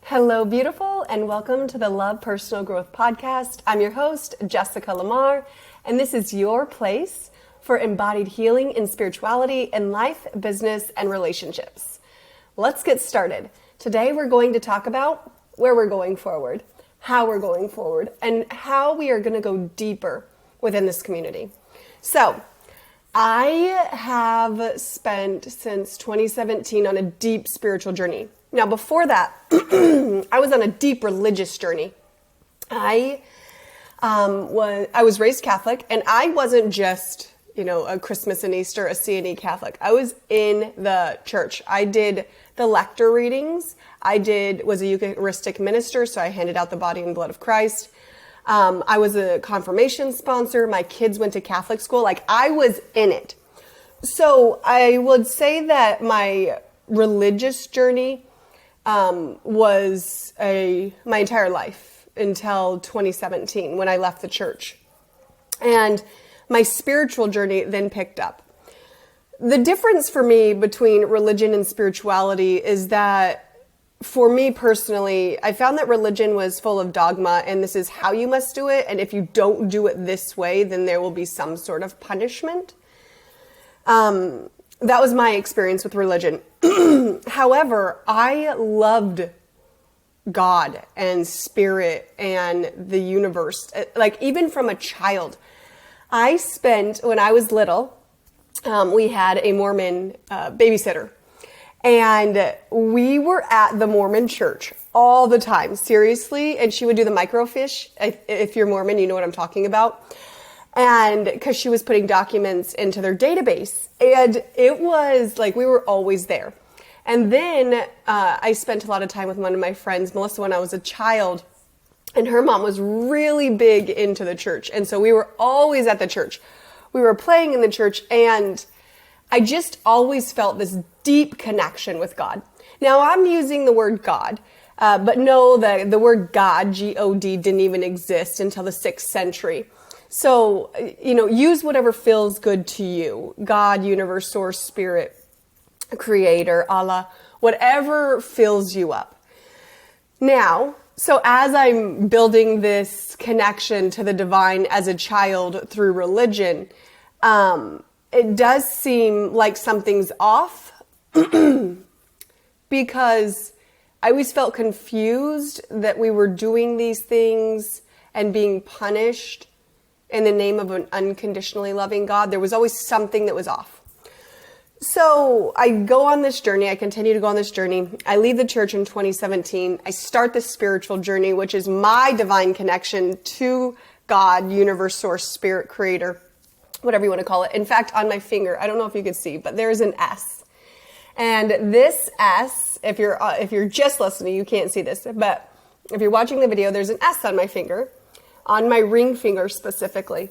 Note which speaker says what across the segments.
Speaker 1: Hello, beautiful, and welcome to the Love Personal Growth Podcast. I'm your host, Nuñez-LaMarre, and this is your place for embodied healing in spirituality in life, business, and relationships. Let's get started. Today, we're going to talk about where we're going forward, how we're going forward, and how we are going to go deeper within this community. So, I have spent since 2017 on a deep spiritual journey. Now, before that, I was on a deep religious journey. I was raised Catholic, and I wasn't just, a Christmas and Easter, a C&E Catholic. I was in the church. I did the lector readings. Was a Eucharistic minister, so I handed out the body and blood of Christ. I was a confirmation sponsor. My kids went to Catholic school. I was in it. So I would say that my religious journey was my entire life until 2017 when I left the church. And my spiritual journey then picked up. The difference for me between religion and spirituality is that for me personally, I found that religion was full of dogma and this is how you must do it. And if you don't do it this way, then there will be some sort of punishment. That was my experience with religion. However, I loved God and spirit and the universe. Even from a child, when I was little, we had a Mormon babysitter. And we were at the Mormon church all the time, seriously. And she would do the microfiche. If you're Mormon, you know what I'm talking about. And because she was putting documents into their database. And it was we were always there. And then I spent a lot of time with one of my friends, Melissa, when I was a child. And her mom was really big into the church. And so we were always at the church. We were playing in the church. And I just always felt this deep connection with God. Now, I'm using the word God. But no, the word God, G-O-D, didn't even exist until the 6th century. So, use whatever feels good to you. God, universe, source, spirit, creator, Allah, whatever fills you up. Now, so as I'm building this connection to the divine as a child through religion, it does seem like something's off because I always felt confused that we were doing these things and being punished in the name of an unconditionally loving God. There was always something that was off. So I go on this journey. I continue to go on this journey. I leave the church in 2017. I start this spiritual journey, which is my divine connection to God, universe, source, spirit, creator, whatever you want to call it. In fact, on my finger, I don't know if you can see, but there's an S. And this S, if you're just listening, you can't see this, but if you're watching the video, there's an S on my finger. On my ring finger specifically.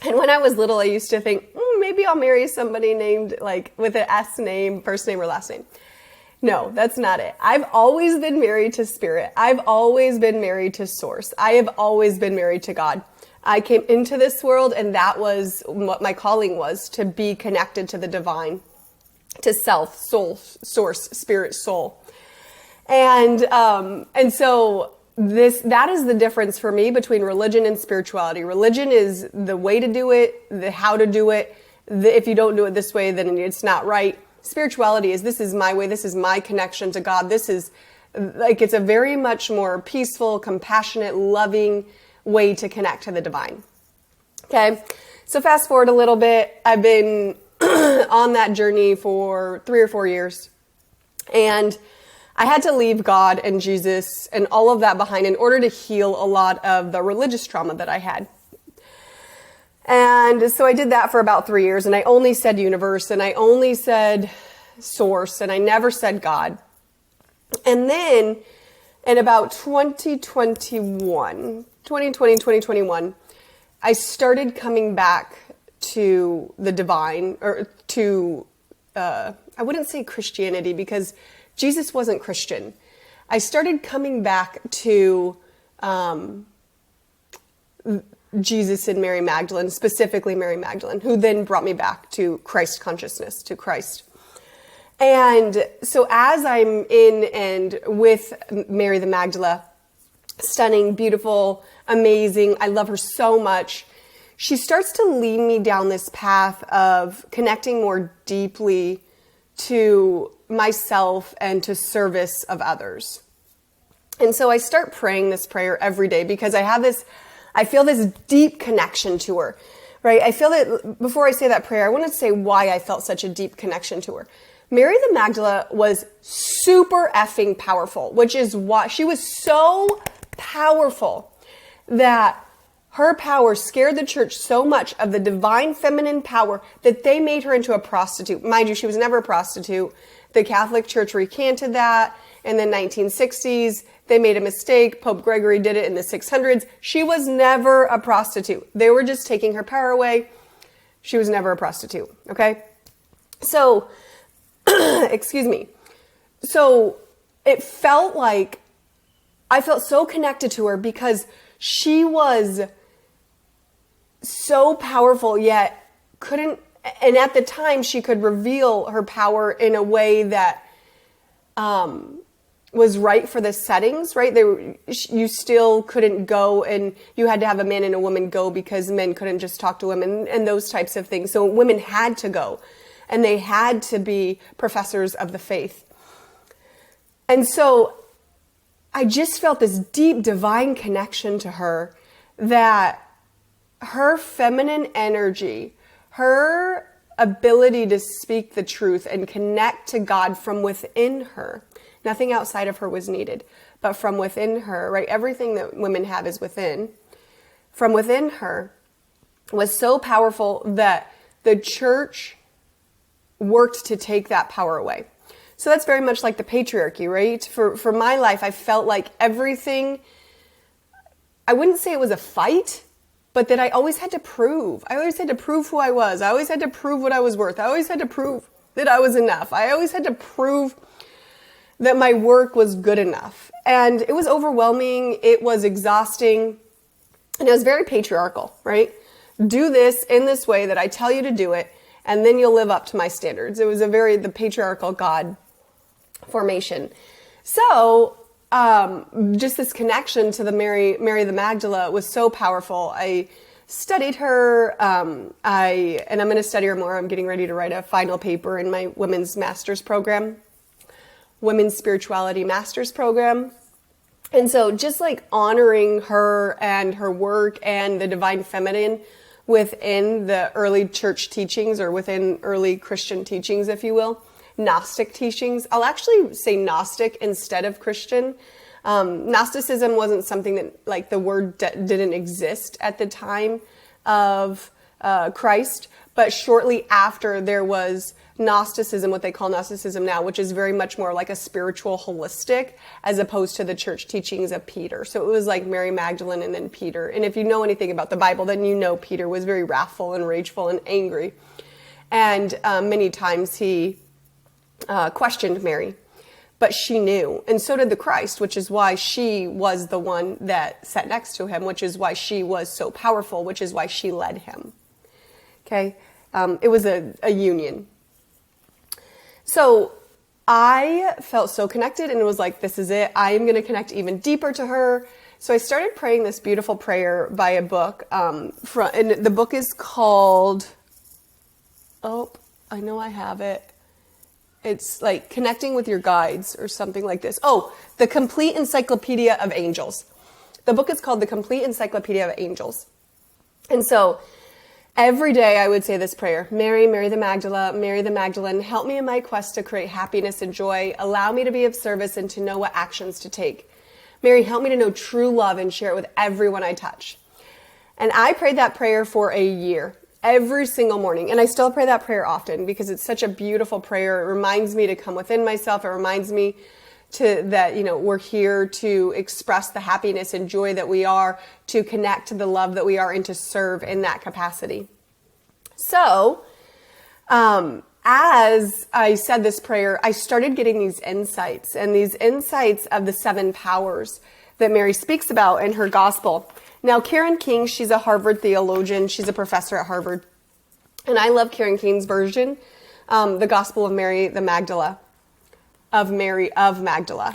Speaker 1: And when I was little, I used to think, maybe I'll marry somebody named with an S name, first name or last name. No, that's not it. I've always been married to spirit. I've always been married to source. I have always been married to God. I came into this world and that was what my calling was, to be connected to the divine, to self, soul, source, spirit, soul. And so that is the difference for me between religion and spirituality. Religion is the way to do it, the how to do it. If you don't do it this way, then it's not right. Spirituality is, this is my way, this is my connection to God. This is it's a very much more peaceful, compassionate, loving way to connect to the divine. Okay, so fast forward a little bit. I've been on that journey for 3 or 4 years. And I had to leave God and Jesus and all of that behind in order to heal a lot of the religious trauma that I had. And so I did that for about 3 years, and I only said universe, and I only said source, and I never said God. And then in about 2021, I started coming back to the divine, or to, I wouldn't say Christianity, because Jesus wasn't Christian. I started coming back to Jesus and Mary Magdalene, specifically Mary Magdalene, who then brought me back to Christ consciousness, to Christ. And so as I'm in and with Mary the Magdalene, stunning, beautiful, amazing, I love her so much, she starts to lead me down this path of connecting more deeply to myself and to service of others. And so I start praying this prayer every day because I feel this deep connection to her, right? I feel that before I say that prayer, I want to say why I felt such a deep connection to her. Mary the Magdalene was super effing powerful, which is why she was so powerful that her power scared the church so much of the divine feminine power that they made her into a prostitute. Mind you, she was never a prostitute. The Catholic Church recanted that in the 1960s. They made a mistake. Pope Gregory did it in the 600s. She was never a prostitute. They were just taking her power away. She was never a prostitute, okay? So, excuse me. So it felt like I felt so connected to her because she was so powerful, yet couldn't, and at the time she could reveal her power in a way that was right for the settings, right? You still couldn't go, and you had to have a man and a woman go because men couldn't just talk to women and those types of things. So women had to go, and they had to be professors of the faith. And so I just felt this deep divine connection to her, that her feminine energy, her ability to speak the truth and connect to God from within her. Nothing outside of her was needed, but from within her, right? Everything that women have is within. From within her was so powerful that the church worked to take that power away. So that's very much like the patriarchy, right? For my life, I felt like everything, I wouldn't say it was a fight, but that I always had to prove. I always had to prove who I was. I always had to prove what I was worth. I always had to prove that I was enough. I always had to prove that my work was good enough. And it was overwhelming. It was exhausting. And it was very patriarchal, right? Do this in this way that I tell you to do it, and then you'll live up to my standards. It was the patriarchal God formation. So, just this connection to the Mary the Magdalene was so powerful. I studied her, and I'm going to study her more. I'm getting ready to write a final paper in my women's master's program, women's spirituality master's program. And so just like honoring her and her work and the divine feminine within the early church teachings, or within early Christian teachings, if you will, Gnostic teachings. I'll actually say Gnostic instead of Christian. Gnosticism wasn't something that, like, the word didn't exist at the time of Christ, but shortly after there was Gnosticism, what they call Gnosticism now, which is very much more like a spiritual holistic, as opposed to the church teachings of Peter. So it was like Mary Magdalene and then Peter. And if you know anything about the Bible, then you know Peter was very wrathful and rageful and angry. And many times he questioned Mary, but she knew. And so did the Christ, which is why she was the one that sat next to him, which is why she was so powerful, which is why she led him. Okay? It was a union. So I felt so connected, and it was like, this is it. I am going to connect even deeper to her. So I started praying this beautiful prayer by a book. And the book is called, I know I have it. It's like Connecting with Your Guides or something like this. The Complete Encyclopedia of Angels. The book is called The Complete Encyclopedia of Angels. And so every day I would say this prayer: Mary, Mary the Magdalene, help me in my quest to create happiness and joy. Allow me to be of service and to know what actions to take. Mary, help me to know true love and share it with everyone I touch. And I prayed that prayer for a year, every single morning. And I still pray that prayer often because it's such a beautiful prayer. It reminds me to come within myself. It reminds me that we're here to express the happiness and joy that we are, to connect to the love that we are, and to serve in that capacity. So, as I said this prayer, I started getting these insights, and these insights of the 7 powers that Mary speaks about in her gospel. Now, Karen King, she's a Harvard theologian. She's a professor at Harvard. And I love Karen King's version, the Gospel of Mary the Magdala, of Mary of Magdala.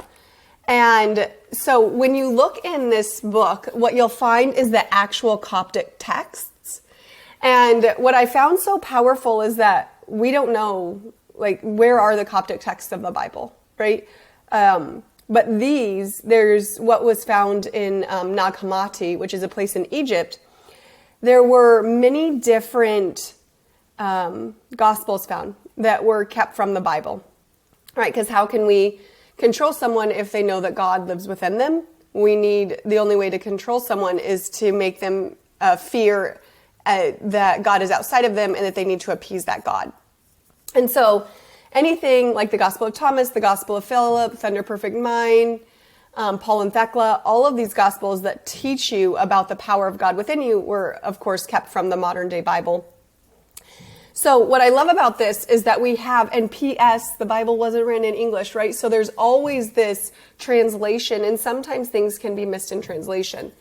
Speaker 1: And so when you look in this book, what you'll find is the actual Coptic texts. And what I found so powerful is that we don't know, like, where are the Coptic texts of the Bible, right? But there's what was found in Nag Hammadi, which is a place in Egypt. There were many different Gospels found that were kept from the Bible, right? Because how can we control someone if they know that God lives within them? The only way to control someone is to make them fear that God is outside of them and that they need to appease that God. And so anything like the Gospel of Thomas, the Gospel of Philip, Thunder Perfect Mind, Paul and Thecla, all of these Gospels that teach you about the power of God within you were, of course, kept from the modern day Bible. So what I love about this is that we have, and P.S., the Bible wasn't written in English, right? So there's always this translation, and sometimes things can be missed in translation.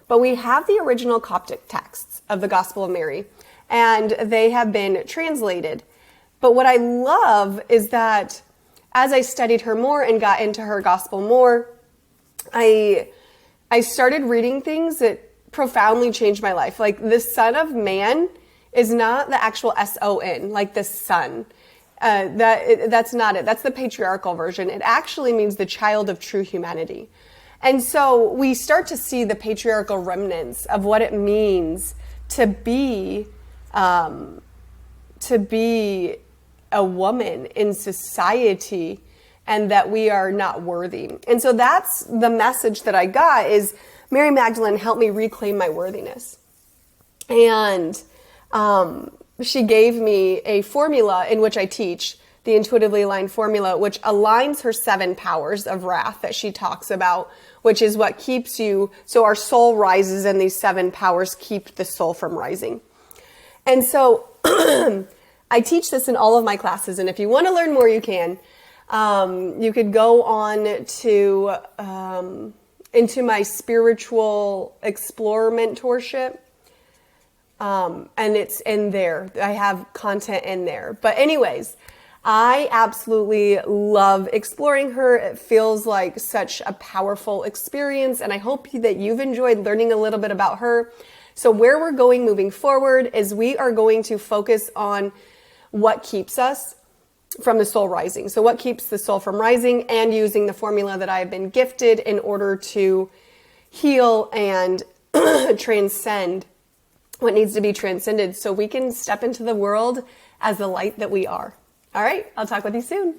Speaker 1: But we have the original Coptic texts of the Gospel of Mary, and they have been translated. But what I love is that as I studied her more and got into her gospel more, I started reading things that profoundly changed my life. Like the Son of Man is not the actual S-O-N, like the Son. That's not it. That's the patriarchal version. It actually means the child of true humanity. And so we start to see the patriarchal remnants of what it means to be a woman in society, and that we are not worthy. And so that's the message that I got is Mary Magdalene helped me reclaim my worthiness. And she gave me a formula in which I teach, the intuitively aligned formula, which aligns her 7 powers of wrath that she talks about, which is what keeps you, so our soul rises and these 7 powers keep the soul from rising. And so I teach this in all of my classes, and if you want to learn more, you can. You could go on to into my spiritual explorer mentorship, and it's in there. I have content in there. But anyways, I absolutely love exploring her. It feels like such a powerful experience, and I hope that you've enjoyed learning a little bit about her. So where we're going moving forward is we are going to focus on what keeps us from the soul rising. So what keeps the soul from rising, and using the formula that I have been gifted in order to heal and transcend what needs to be transcended so we can step into the world as the light that we are. All right, I'll talk with you soon.